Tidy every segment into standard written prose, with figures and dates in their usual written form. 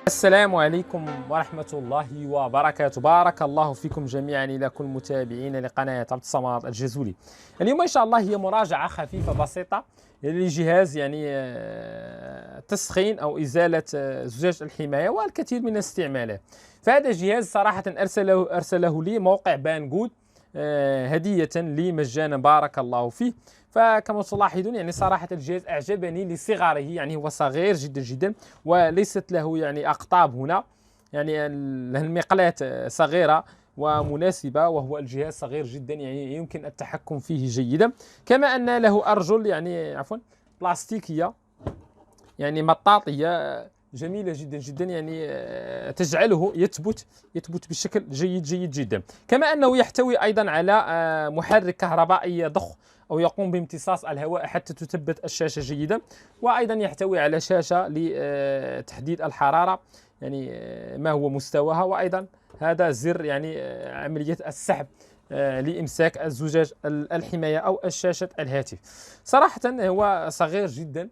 السلام عليكم ورحمة الله وبركاته. بارك الله فيكم جميعا إلى كل متابعين لقناة عبد الصمد الجزولي. اليوم إن شاء الله هي مراجعة خفيفة بسيطة لجهاز تسخين أو إزالة زجاج الحماية والكثير من الاستعمالات. فهذا الجهاز صراحة أرسله لي موقع بانجود هدية لي مجانا، بارك الله فيه. فكما تلاحظون صراحة الجهاز أعجبني لصغره، هو صغير جدا جدا وليست له أقطاب هنا، المقلاة صغيرة ومناسبة، وهو الجهاز صغير جدا يمكن التحكم فيه جيدا. كما أن له أرجل عفوا بلاستيكية مطاطية جميلة جدا جدا، تجعله يثبت بشكل جيد جدا. كما أنه يحتوي أيضا على محرك كهربائي ضخ أو يقوم بامتصاص الهواء حتى تثبت الشاشة جيدا. وأيضا يحتوي على شاشة لتحديد الحرارة، ما هو مستواها، وأيضا هذا زر عملية السحب لإمساك الزجاج الحماية أو الشاشة الهاتف. صراحة هو صغير جدا،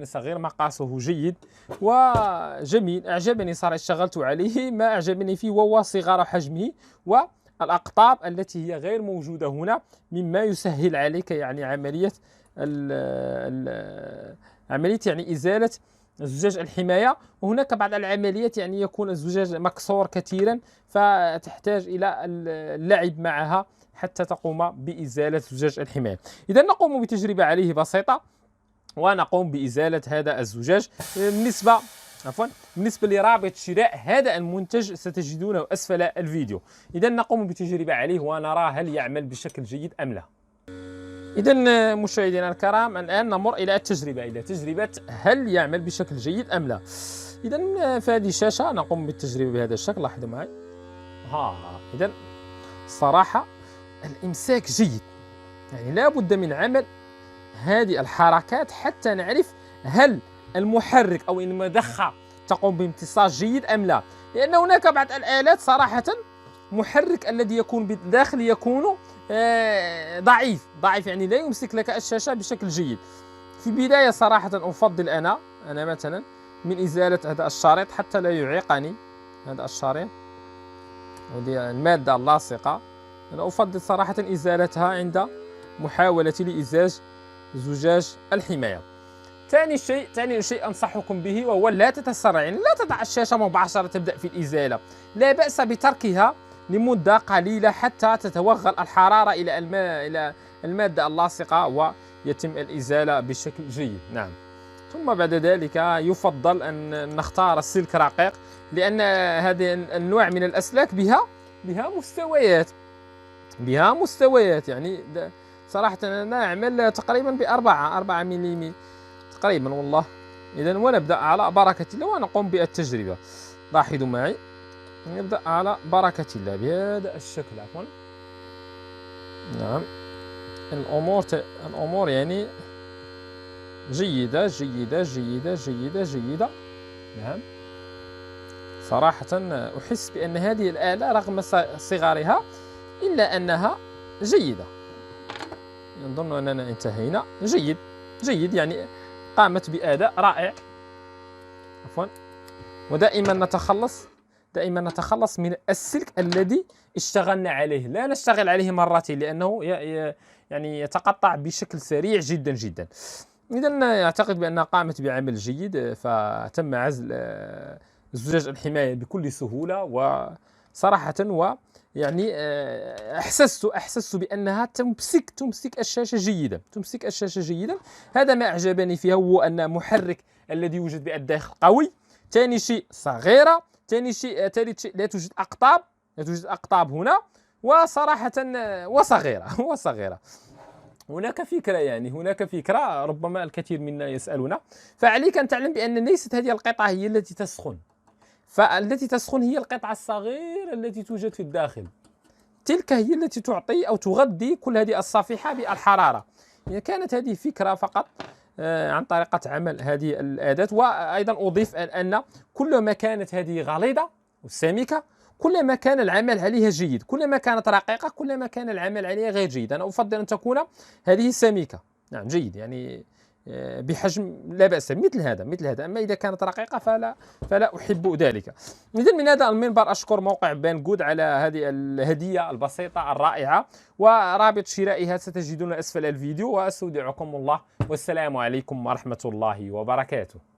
صغير، مقاسه جيد وجميل، أعجبني صراحة. اشتغلت عليه، ما أعجبني فيه وهو صغر حجمه والأقطاب التي هي غير موجودة هنا، مما يسهل عليك عملية إزالة زجاج الحماية. وهناك بعض العمليات يكون الزجاج مكسور كثيرا، فتحتاج إلى اللعب معها حتى تقوم بإزالة زجاج الحماية. إذا نقوم بتجربة عليه بسيطة ونقوم بإزالة هذا الزجاج. بالنسبة لرابط شراء هذا المنتج ستجدونه أسفل الفيديو. إذا نقوم بتجربة عليه ونرى هل يعمل بشكل جيد أم لا. إذا مشاهدينا الكرام، الآن نمر إلى تجربة هل يعمل بشكل جيد أم لا. إذا في هذه الشاشة نقوم بالتجربة بهذا الشكل، لاحظوا معي. إذا صراحة الإمساك جيد، لا بد من عمل هذه الحركات حتى نعرف هل المحرك أو المضخة تقوم بامتصاص جيد أم لا. لأن هناك بعض الآلات صراحة محرك الذي يكون بالداخل يكون ضعيف، لا يمسك لك الشاشة بشكل جيد. في البداية صراحة أفضل أنا مثلا من إزالة هذا الشريط حتى لا يعيقني هذا الشريط ودي المادة اللاصقة. أنا أفضل صراحة إزالتها عند محاولة لإزالة زجاج الحماية. ثاني شيء أنصحكم به وهو لا تتسرع، لا تضع الشاشة مباشرة تبدأ في الإزالة، لا بأس بتركها لمدة قليلة حتى تتوغل الحرارة إلى المادة اللاصقة ويتم الإزالة بشكل جيد. نعم. ثم بعد ذلك يفضل أن نختار السلك رقيق، لأن هذه النوع من الأسلاك بها مستويات صراحة أنا أعمل تقريبا ب4 ملم تقريبا والله. إذا ونبدأ على بركة الله ونقوم بالتجربة. لاحظوا معي، نبدأ على بركة الله بهذا الشكل. عفوا. نعم. الأمور جيدة جيدة جيدة جيدة جيدة. نعم. صراحة أحس بأن هذه الآلة رغم صغرها إلا أنها جيدة. نظن أننا انتهينا. جيد قامت بأداء رائع. عفوا. ودائما نتخلص من السلك الذي اشتغلنا عليه، لا نشتغل عليه مرتين لأنه يتقطع بشكل سريع جدا جدا. إذن أعتقد بأنها قامت بعمل جيد، فتم عزل زجاج الحماية بكل سهولة وصراحة أحسست بأنها تمسك الشاشة جيدا. هذا ما أعجبني فيها، هو أن محرك الذي يوجد بالداخل قوي. ثاني شيء صغيرة. ثالث شيء لا توجد أقطاب هنا، وصراحة وصغيرة. هناك فكرة ربما الكثير منا يسألنا، فعليك أن تعلم بأن ليست هذه القطعة هي التي تسخن، فالتي تسخن هي القطعة الصغيرة التي توجد في الداخل، تلك هي التي تعطي أو تغذي كل هذه الصفيحة بالحرارة. كانت هذه فكرة فقط عن طريقة عمل هذه الأداة. وأيضا أضيف أن كلما كانت هذه غليظة وسميكة كلما كان العمل عليها جيد، كلما كانت رقيقة كلما كان العمل عليها غير جيد. أنا أفضل أن تكون هذه سميكة. نعم، جيد بحجم لا بأس، مثل هذا. أما إذا كانت رقيقة فلا أحب ذلك. إذن من هذا المنبر أشكر موقع بانجود على هذه الهدية البسيطة الرائعة، ورابط شرائها ستجدون أسفل الفيديو، وأستودعكم الله، والسلام عليكم ورحمة الله وبركاته.